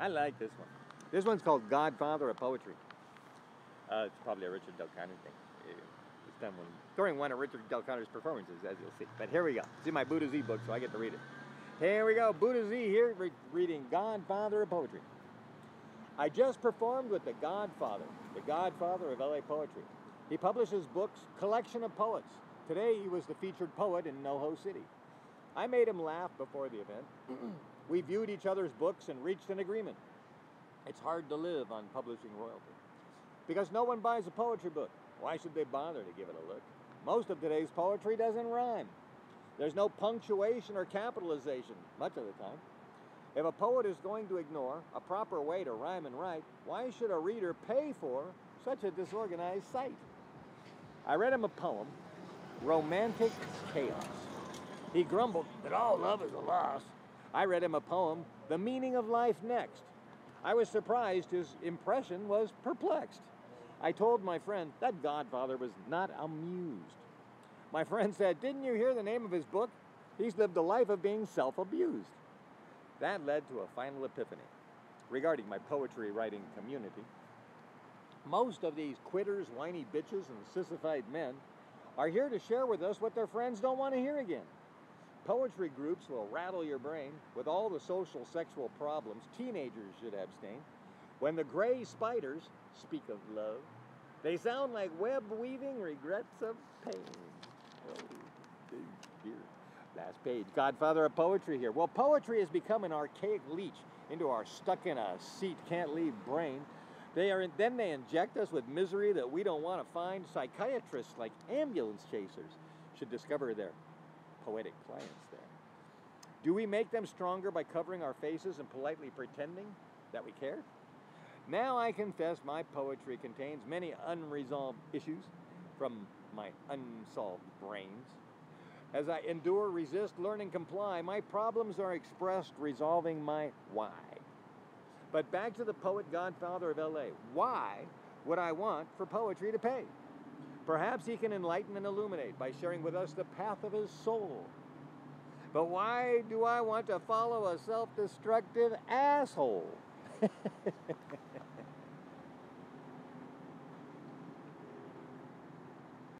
I like this one. This one's called Godfather of Poetry. It's probably a Richard Del Conner thing. It's done during one of Richard Del Conner's performances, as you'll see. But here we go. It's in my Buddha Z book, so I get to read it. Here we go. Buddha Z here, reading Godfather of Poetry. I just performed with the Godfather of LA Poetry. He publishes books, collection of poets. Today he was the featured poet in NoHo City. I made him laugh before the event. We viewed each other's books and reached an agreement. It's hard to live on publishing royalty, because no one buys a poetry book. Why should they bother to give it a look? Most of today's poetry doesn't rhyme. There's no punctuation or capitalization, much of the time. If a poet is going to ignore a proper way to rhyme and write, why should a reader pay for such a disorganized sight? I read him a poem, Romantic Chaos. He grumbled that all love is a loss. I read him a poem, The Meaning of Life Next. I was surprised his impression was perplexed. I told my friend that Godfather was not amused. My friend said, didn't you hear the name of his book? He's lived a life of being self-abused. That led to a final epiphany regarding my poetry writing community. Most of these quitters, whiny bitches, and sissified men are here to share with us what their friends don't want to hear again. Poetry groups will rattle your brain with all the social sexual problems teenagers should abstain. When the gray spiders speak of love, they sound like web-weaving regrets of pain. Oh, dear. Last page. Godfather of Poetry here. Well, poetry has become an archaic leech into our stuck-in-a-seat, can't-leave brain. Then they inject us with misery that we don't want to find. Psychiatrists, like ambulance chasers, should discover their poetic clients there. Do we make them stronger by covering our faces and politely pretending that we care? Now I confess my poetry contains many unresolved issues from my unsolved brains. As I endure, resist, learn, and comply, my problems are expressed resolving my why. But back to the poet Godfather of LA. Why would I want for poetry to pay? Perhaps he can enlighten and illuminate by sharing with us the path of his soul. But why do I want to follow a self-destructive asshole?